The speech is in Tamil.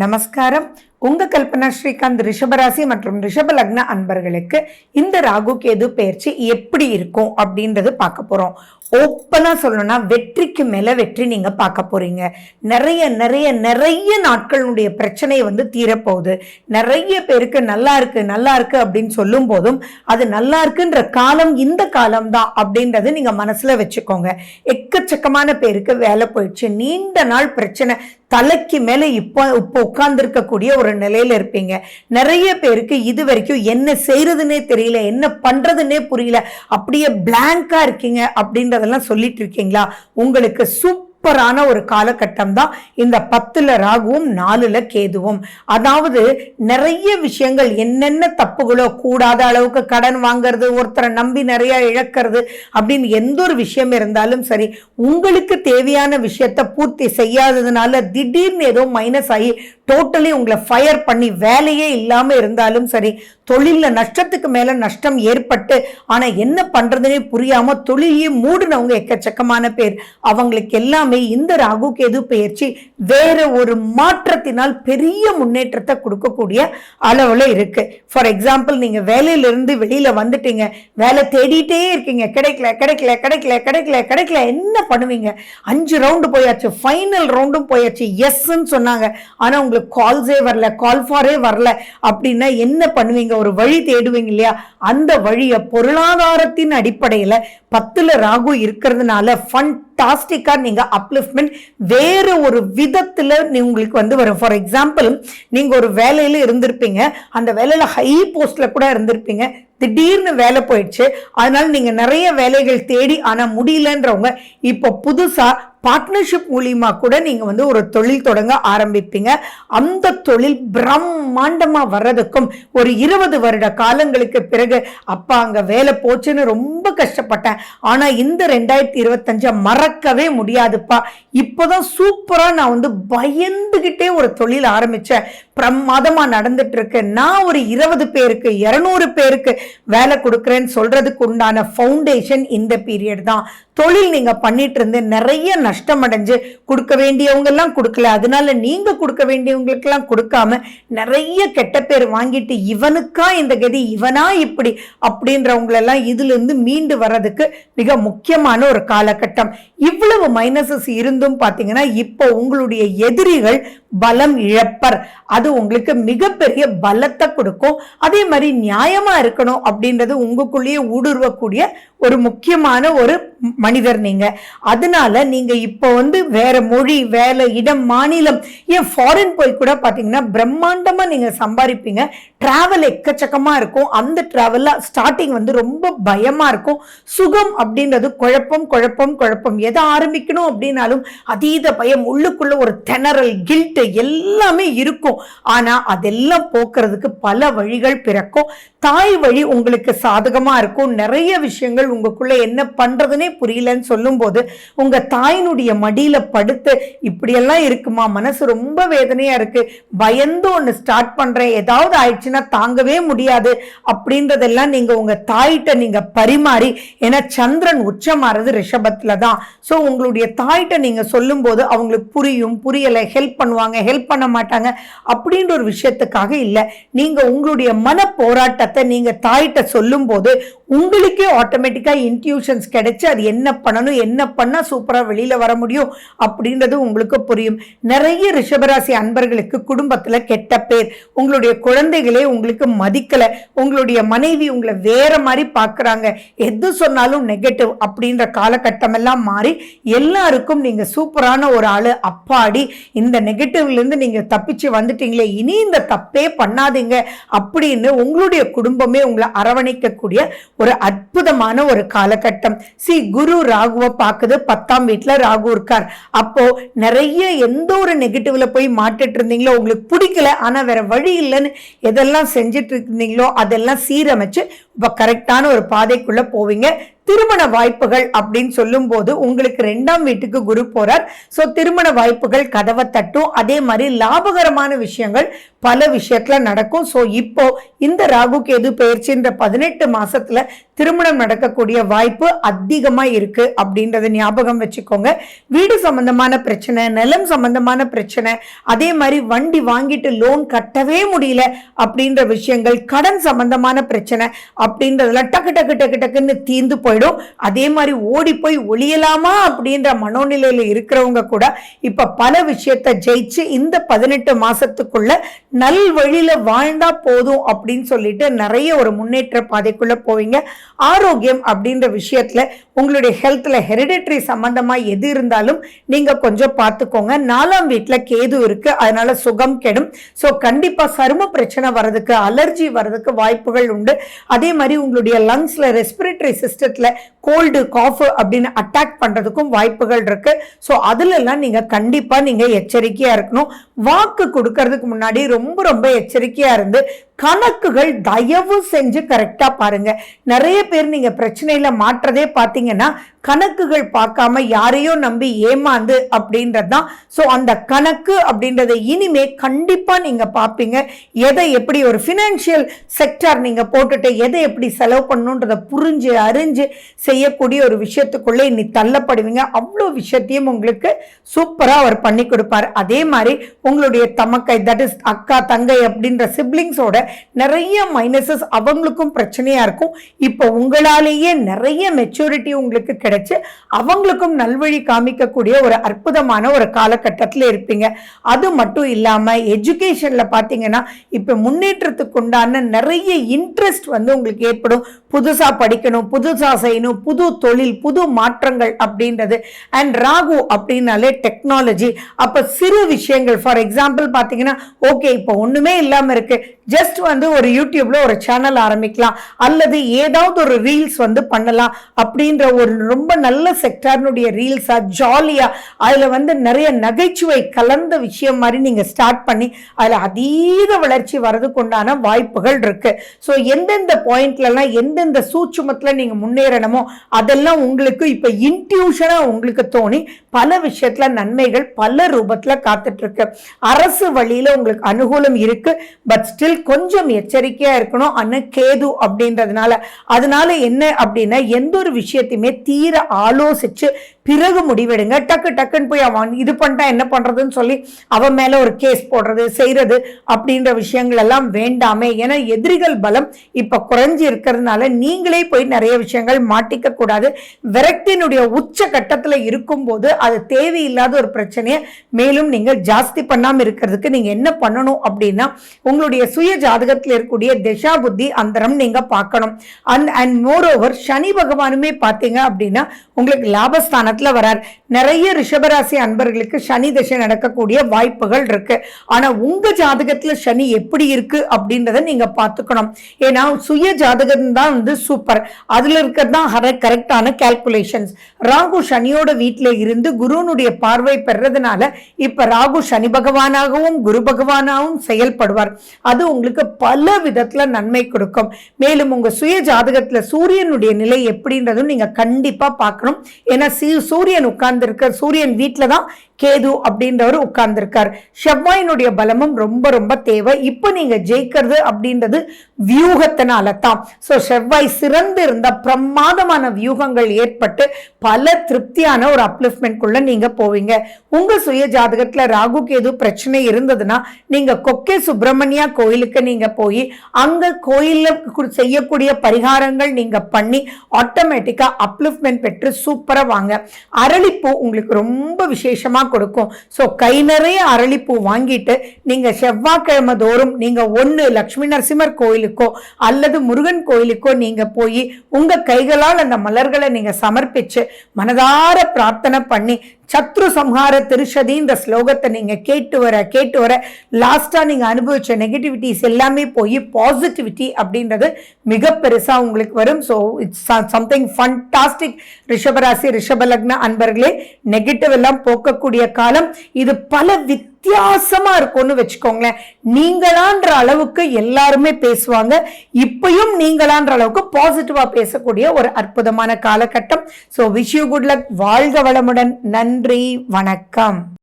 நமஸ்காரம். உங்க கல்பனா ஸ்ரீகாந்த் ரிஷபராசி மற்றும் ரிஷப லக்ன அன்பர்களுக்கு இந்த ராகு கேது பயிற்சி எப்படி இருக்கும் அப்படின்றது பார்க்க போறோம். ஓப்பனா சொல்லணும்னா வெற்றிக்கு மேல வெற்றி நீங்க பார்க்க போறீங்க. நிறைய நிறைய நிறைய நாட்களுடைய பிரச்சனை தீரப்போகுது. நிறைய பேருக்கு நல்லா இருக்கு அப்படின்னு சொல்லும் போதும் அது நல்லா இருக்குன்ற காலம் இந்த காலம் தான் அப்படின்றது நீங்க மனசுல வச்சுக்கோங்க. எக்கச்சக்கமான பேருக்கு வேலை போயிடுச்சு, நீண்ட நாள் பிரச்சனை தலைக்கு மேல இப்போ உட்கார்ந்து இருக்கக்கூடிய ஒரு நிலையில இருப்பீங்க. நிறைய பேருக்கு இது வரைக்கும் என்ன செய்யறதுன்னே தெரியல, என்ன பண்றதுன்னே புரியல, அப்படியே பிளாங்கா இருக்கீங்க அப்படின்றதெல்லாம் சொல்லிட்டு இருக்கீங்களா? உங்களுக்கு சூப்பரான ஒரு காலகட்டம் தான் இந்த 10ல ராகுவும் 4ல கேதுவும். அதாவது நிறைய விஷயங்கள், என்னென்ன தப்புகளோ, கூடாத அளவுக்கு கடன் வாங்கிறது, ஒருத்தரை நம்பி நிறைய இழக்கிறது அப்படின்னு எந்த ஒரு விஷயம் இருந்தாலும் சரி, உங்களுக்கு தேவையான விஷயத்தை பூர்த்தி செய்யாததுனால திடீர்னு ஏதோ மைனஸ் ஆகி டோட்டலி உங்களை ஃபயர் பண்ணி வேலையே இல்லாம இருந்தாலும் சரி, தொழில நஷ்டத்துக்கு மேல நஷ்டம் ஏற்பட்டு ஆனா என்ன பண்றதுன்னே புரியாம தொழிலையே மூடினவங்க எக்கச்சக்கமான பேர். அவங்களுக்கு எல்லாமே இந்த ராகு கேது பயிற்சி வேற ஒரு மாற்றத்தினால் பெரிய முன்னேற்றத்தை கொடுக்கக்கூடிய அளவுல இருக்கு. ஃபார் எக்ஸாம்பிள், நீங்க வேலையில இருந்து வெளியில வந்துட்டீங்க, வேலை தேடிட்டே இருக்கீங்க, கிடைக்கல கிடைக்கல கிடைக்கல கிடைக்கல கிடைக்கல, என்ன பண்ணுவீங்க? 5 ரவுண்டு போயாச்சு, ஃபைனல் ரவுண்டும் போயாச்சு, எஸ்ன்னு சொன்னாங்க, ஆனா உங்களுக்கு கால்ஸே வரல, கால் ஃபாரே வரல அப்படின்னா என்ன பண்ணுவீங்க? ஒரு வழி தேடுவீங்க இல்லையா? அந்த வழியை பொருளாதாரத்தின் அடிப்படையில 10ல ராகு இருக்கிறதுனால ஃபண்டாஸ்டிக்கா நீங்க அப்லிஃப்ட்மெண்ட் வேற ஒரு விதத்துல உங்களுக்கு வரும். ஃபார் எக்ஸாம்பிள், நீங்க ஒரு வேலையில இருந்திருப்பீங்க, அந்த வேலையில ஹை போஸ்ட்ல கூட இருந்திருப்பீங்க, திடீர்னு வேலை போயிடுச்சு, அதனால நீங்க நிறைய வேலைகள் தேடி ஆனா முடியலன்றவங்க இப்போ புதுசா பார்ட்னர்ஷிப் மூலியமா கூட நீங்க ஒரு தொழில் தொடங்க ஆரம்பிப்பீங்க. அந்த தொழில் பிரம்மாண்டமா வர்றதுக்கும் ஒரு 20 வருட காலங்களுக்கு பிறகு, அப்பா அங்க வேலை போச்சுன்னு ரொம்ப கஷ்டப்பட்டேன், ஆனா இந்த 2025 மறக்கவே முடியாதுப்பா, இப்போதான் சூப்பரா நான் பயந்துகிட்டே ஒரு தொழில் ஆரம்பிச்சேன், பிரமாதமா நடந்துட்டு இருக்கு, நான் ஒரு 20 பேருக்கு 200 பேருக்கு வேலை கொடுக்குறேன்னு சொல்றதுக்கு உண்டான ஃபவுண்டேஷன் இந்த பீரியட் தான். தொழில் நீங்க பண்ணிட்டு இருந்து நிறைய நஷ்டம் அடைஞ்சு கொடுக்க வேண்டியவங்க எல்லாம் கொடுக்கல, அதனால நீங்க கொடுக்க வேண்டியவங்களுக்கு எல்லாம் கொடுக்காம நிறைய கெட்ட பேர் வாங்கிட்டு இவனுக்கா இந்த கதி, இவனா இப்படி அப்படின்றவங்க எல்லாம் இதுல இருந்து மீண்டு வர்றதுக்கு மிக முக்கியமான ஒரு காலகட்டம். இவ்வளவு மைனஸஸ் இருந்தும் பாத்தீங்கன்னா இப்போ உங்களுடைய எதிரிகள் பலம் இழப்பர், அது உங்களுக்கு மிகப்பெரிய பலத்தை கொடுக்கும். அதே மாதிரி நியாயமா இருக்கணும் அப்படின்றது உங்களுக்குள்ளேயே ஊடுருவக்கூடிய ஒரு முக்கியமான ஒரு மனிதர் நீங்க. அதனால நீங்க இப்போ வேற மொழி, வேலை, இடம், மாநிலம், ஏன் ஃபாரின் போய் கூட பாத்தீங்கன்னா பிரம்மாண்டமா நீங்க சம்பாதிப்பீங்க. டிராவல் எக்கச்சக்கமா இருக்கும். அந்த டிராவல்ல ஸ்டார்டிங் ரொம்ப பயமா இருக்கும். சுகம் அப்படின்றது குழப்பம் குழப்பம் குழப்பம். எதை ஆரம்பிக்கணும் அப்படின்னாலும் அதீத பயம், உள்ளுக்குள்ள ஒரு திணறல், கில்ட் எல்லாமே இருக்கும். ஆனா அதெல்லாம் போக்குறதுக்கு பல வழிகள் பிறக்கும். தாய் வழி உங்களுக்கு சாதகமா இருக்கும். நிறைய விஷயங்கள் உங்களுக்குள்ள என்ன பண்றதுன்னே புரியலன்னு சொல்லும் போது உங்க தாயினுடைய மடியில படுத்து இப்படியெல்லாம் இருக்குமா, மனசு ரொம்ப வேதனையா இருக்கு, பயந்து ஒண்ணு ஸ்டார்ட் பண்றேன், ஏதாவது ஆயிடுச்சுன்னா தாங்கவே முடியாது அப்படின்றதெல்லாம் நீங்க உங்க தாயிட்ட நீங்க பரிமாறி, ஏன்னா சந்திரன் உச்சமாறது ரிஷபத்துல தான். சோ உங்களுடைய தாயிட்ட நீங்க சொல்லும் போது அவங்களுக்கு புரியும், புரியல, ஹெல்ப் பண்ணுவாங்க, ஹெல்ப் பண்ண மாட்டாங்க அப்படின்ற ஒரு விஷயத்துக்காக இல்ல, நீங்க உங்களுடைய மன போராட்டத்தை நீங்க தாயிட்ட சொல்லும் போது உங்களுக்கே ஆட்டோமேட்டிக்கா இன்ட்யூஷன்ஸ் கிடைச்சு அது என்ன பண்ணணும், என்ன பண்ணா சூப்பரா வெளியில வர முடியும் அப்படின்றது உங்களுக்கு புரியும். நிறைய ரிஷபராசி அன்பர்களுக்கு குடும்பத்துல கெட்ட பேர், உங்களுடைய குழந்தைகளே உங்களுக்கு மதிக்கல, உங்களுடைய மனைவி உங்களை வேற மாதிரி பாக்குறாங்க, எது சொன்னாலும் நெகட்டிவ் அப்படின்ற காலகட்டம் எல்லாம் மாறி எல்லாருக்கும் நீங்க சூப்பரான ஒரு ஆளு, அப்பாடி இந்த நெகட்டிவ்ல இருந்து நீங்க தப்பிச்சு வந்துட்டீங்களே, இனி இந்த தப்பே பண்ணாதீங்க அப்படின்னு உங்களுடைய குடும்பமே உங்களை அரவணைக்கக்கூடிய ஒரு அற்புதமான ஒரு காலகட்டம். குரு ராகுவை பார்க்குது, 10ஆம் வீட்டுல ராகு இருக்கார். அப்போ நிறைய எந்த ஒரு நெகட்டிவ்ல போய் மாட்டிட்டு இருந்தீங்களோ, உங்களுக்கு பிடிக்கல ஆனா வேற வழி இல்லைன்னு எதெல்லாம் செஞ்சுட்டு இருந்தீங்களோ அதெல்லாம் சீரமைச்சு இப்ப கரெக்டான ஒரு பாதைக்குள்ள போவீங்க. திருமண வாய்ப்புகள் அப்படின்னு சொல்லும் போது உங்களுக்கு 2ஆம் வீட்டுக்கு குரு போறார். சோ திருமண வாய்ப்புகள் கதவை தட்டும். அதே மாதிரி லாபகரமான விஷயங்கள் பல விஷயத்துல நடக்கும். சோ இப்போ இந்த ராகு கேது பெயர்ச்சின்ற 18 மாசத்துல திருமணம் நடக்கக்கூடிய வாய்ப்பு அதிகமா இருக்கு அப்படின்றத ஞாபகம் வச்சுக்கோங்க. வீடு சம்பந்தமான பிரச்சனை, நிலம் சம்பந்தமான பிரச்சனை, அதே மாதிரி வண்டி வாங்கிட்டு லோன் கட்டவே முடியல அப்படின்ற விஷயங்கள், கடன் சம்பந்தமான பிரச்சனை அப்படின்றதெல்லாம் டக்கு டக்கு டக்கு டக்குன்னு தீர்ந்து போயிடும். அதே மாதிரி ஓடி போய் ஒளியலாமா அப்படின்ற மனோநிலையில இருக்கிறவங்க கூட இப்ப பல விஷயத்தை ஜெயிச்சு இந்த 18 மாசத்துக்குள்ள நல் வழியில வாழ்ந்தா போதும் அப்படின்னு சொல்லிட்டு நிறைய ஒரு முன்னேற்ற பாதைக்குள்ள போவீங்க. ஆரோக்கியம் அப்படின்ற விஷயத்துல உங்களுடைய ஹெல்த்ல ஹெரிடிட்டரி சம்பந்தமா எது இருந்தாலும் நீங்க கொஞ்சம் பார்த்துக்கோங்க. 4ஆம் வீட்டுல கேது இருக்கு, அதனால சுகம் கெடும். சோ கண்டிப்பா சரும பிரச்சனை வர்றதுக்கு, அலர்ஜி வர்றதுக்கு வாய்ப்புகள் உண்டு. அதே மாதிரி உங்களுடைய லங்ஸ்ல ரெஸ்பிரேட்டரி சிஸ்டத்துல கோல்டு காஃப் அப்படின்னு அட்டாக் பண்றதுக்கும் வாய்ப்புகள் இருக்கு. சோ அதுல எல்லாம் நீங்க கண்டிப்பா நீங்க எச்சரிக்கையா இருக்கணும். வாக்கு கொடுக்கறதுக்கு முன்னாடி ரொம்ப ரொம்ப எச்சரிக்கையா இருந்து கணக்குகள் தயவு செஞ்சு கரெக்டா பாருங்க. நிறைய பேர் நீங்க பிரச்சனையில மாற்றதே பாத்தீங்கன்னா கணக்குகள் பார்க்காம யாரையோ நம்பி ஏமாந்து அப்படின்றதுதான். சோ அந்த கணக்கு அப்படின்றத இனிமே கண்டிப்பா நீங்க பாப்பீங்க. எதை எப்படி ஒரு பினான்சியல் செக்டர் நீங்க போட்டுட்டு எதை எப்படி செலவு பண்ணணுன்றத புரிஞ்சு அறிஞ்சு செய்யக்கூடிய ஒரு விஷயத்துக்குள்ள இனி தள்ளப்படுவீங்க. அவ்வளோ விஷயத்தையும் உங்களுக்கு சூப்பரா அவர் பண்ணி கொடுப்பார். அதே மாதிரி உங்களுடைய தமக்கை, தட் இஸ் அக்கா தங்கை அப்படின்ற சிப்ளிங்ஸோட நிறைய மைனஸஸ் அவங்களுக்கும் பிரச்சனையா இருக்கும். இப்போ உங்களாலேயே நிறைய மெச்சூரிட்டி உங்களுக்கு கிடைச்சு அவங்களுக்கும் நல்வழி காமிக்கக்கூடிய ஒரு அற்புதமான ஒரு காலகட்டத்தில் இருப்பீங்க. அது மட்டும் இல்லாம எஜுகேஷன்ல பாத்தீங்கன்னா இப்ப முன்னேற்றத்துக்கு உண்டான நிறைய இன்ட்ரெஸ்ட் உங்களுக்கு ஏற்படும். புதுசா படிக்கணும், புதுசா செய்யணும், புது தொழில், புது மாற்றங்கள் அப்படின்றது. அண்ட் ராகு அப்படின்னாலே டெக்னாலஜி. அப்ப சிறு விஷயங்கள், ஃபார் எக்ஸாம்பிள் பாத்தீங்கன்னா ஓகே இப்போ ஒண்ணுமே இல்லாம இருக்கு, ஜஸ்ட் ஒரு யூடியூப்ல ஒரு சேனல் ஆரம்பிக்கலாம் அல்லது ஏதாவது ஒரு ரீல்ஸ் பண்ணலாம் அப்படின்ற ஒரு ரொம்ப நல்ல செக்டார்னுடைய ரீல்ஸா ஜாலியா அதுல நிறைய நகைச்சுவை கலந்த விஷயம் மாதிரி நீங்க ஸ்டார்ட் பண்ணி அதுல அதீத வளர்ச்சி வரதுக்கு உண்டான வாய்ப்புகள் இருக்கு. ஸோ எந்தெந்த பாயிண்ட்லாம் எந்தெந்த சூட்சுமத்துல நீங்க முன்னேறணுமோ அதெல்லாம் உங்களுக்கு இப்ப இன்ட்யூஷனா உங்களுக்கு தோணி பல விஷயத்துல நன்மைகள் பல ரூபத்துல காத்துட்டு இருக்கு. அரசு வழியில உங்களுக்கு அனுகூலம் இருக்கு. பட் ஸ்டில் கொஞ்சம் எச்சரிக்கையா இருக்கணும். ஆனா கேது அப்படின்றதுனால அதனால என்ன அப்படின்னா எந்த ஒரு விஷயத்தையுமே தீர ஆலோசிச்சு பிறகு முடிவெடுங்க. டக்கு டக்குன்னு போய் அவன் இது பண்ணிட்டா என்ன பண்றதுன்னு சொல்லி அவன் மேல ஒரு கேஸ் போடுறது செய்யறது அப்படின்ற விஷயங்கள் எல்லாம் வேண்டாமே. ஏன்னா எதிரிகள் பலம் இப்ப குறைஞ்சி இருக்கிறதுனால நீங்களே போய் நிறைய விஷயங்கள் மாட்டிக்க கூடாது. விரக்தியினுடைய உச்ச கட்டத்துல இருக்கும் போது அது தேவையில்லாத ஒரு பிரச்சனையை மேலும் நீங்க ஜாஸ்தி பண்ணாம இருக்கிறதுக்கு நீங்க என்ன பண்ணணும் அப்படின்னா உங்களுடைய சுய ஜாதகத்தில் இருக்கக்கூடிய திசா புத்தி அந்தரம் நீங்க பார்க்கணும். அண்ட் மோர் ஓவர் சனி பகவானுமே பாத்தீங்க அப்படின்னா உங்களுக்கு லாபஸ்தானத்துல வரார். நிறைய ரிஷபராசி அன்பர்களுக்கு சனி திசை நடக்கக்கூடிய வாய்ப்புகள் இருக்கு. ஆனா உங்க ஜாதகத்துல சனி எப்படி இருக்கு அப்படின்றத நீங்க பார்த்துக்கணும். ஏன்னா சுய ஜாதகம் தான் சூப்பர், அதுல இருக்கிறது கரெக்டான கால்குலேஷன்ஸ். ராகு சனியோட வீட்டில இருந்து குருனுடைய பார்வை பெறதுனால இப்ப ராகு சனி பகவானாகவும் குரு பகவானாகவும் செயல்படுவார். அது உங்களுக்கு பல விதத்துல நன்மை கொடுக்கும். மேலும் உங்க சுய ஜாதகத்துல சூரியனுடைய நிலை எப்படின்றதும் நீங்க கண்டிப்பா பார்க்கணும். ஏன்னா சூரியன் உட்கார்ந்து இருக்க, சூரியன் வீட்டுல தான் கேது அப்படின்றவர் உட்கார்ந்து இருக்கார். செவ்வாயினுடைய பலமும் ரொம்ப ரொம்ப தேவை. இப்ப நீங்க ஜெயிக்கிறது அப்படின்றது வியூகத்தினால தான். சோ செவ்வாய் சிறந்து இருந்த பிரமாதமான வியூகங்கள் ஏற்பட்டு பல திருப்தியான ஒரு அப்லிஃப்ட்மெண்ட் குள்ள நீங்க போவீங்க. உங்க சுய ஜாதகத்துல ராகு கேது பிரச்சனை இருந்ததுன்னா நீங்க கொக்கே சுப்பிரமணியா கோயிலுக்கு நீங்க போய் அங்க கோயில்ல செய்யக்கூடிய பரிகாரங்கள் நீங்க பண்ணி ஆட்டோமேட்டிக்கா அப்லிஃப்ட்மெண்ட் பெற்று சூப்பரா வாங்க. அரளிப்பூ உங்களுக்கு ரொம்ப விசேஷமா கொடுக்கும். சோ கை நிறைய அரளிப்பூ வாங்கிட்டு நீங்க செவ்வாய்க்கிழமை தோறும் நீங்க ஒன்னு லட்சுமி நரசிம்மர் கோயிலுக்கோ அல்லது முருகன் கோயிலுக்கோ நீங்க போய் உங்க கைகளால் அந்த மலர்களை நீங்க சமர்ப்பிச்சு மனதார பிரார்த்தனை பண்ணி சத்ரு சம்ஹார திருஷதின்ற ஸ்லோகத்தை நீங்க கேட்டு வர லாஸ்டா நீங்க அனுபவிச்ச நெகட்டிவிட்டிஸ் எல்லாமே போய் பாசிட்டிவிட்டி அப்படின்றது மிக பெருசா உங்களுக்கு வரும். So it's something fantastic. ரிஷபராசி ரிஷப லக்ன அன்பர்களே, நெகட்டிவ் எல்லாம் போக்கக்கூடிய காலம் இது. பல வித்தியாசமா இருக்கும்னு வச்சுக்கோங்களேன். நீங்களான்ற அளவுக்கு எல்லாருமே பேசுவாங்க. இப்பயும் நீங்களான்ற அளவுக்கு பாசிட்டிவா பேசக்கூடிய ஒரு அற்புதமான காலகட்டம். So wish you good luck. வாழ்க வளமுடன். நன்றி, வணக்கம்.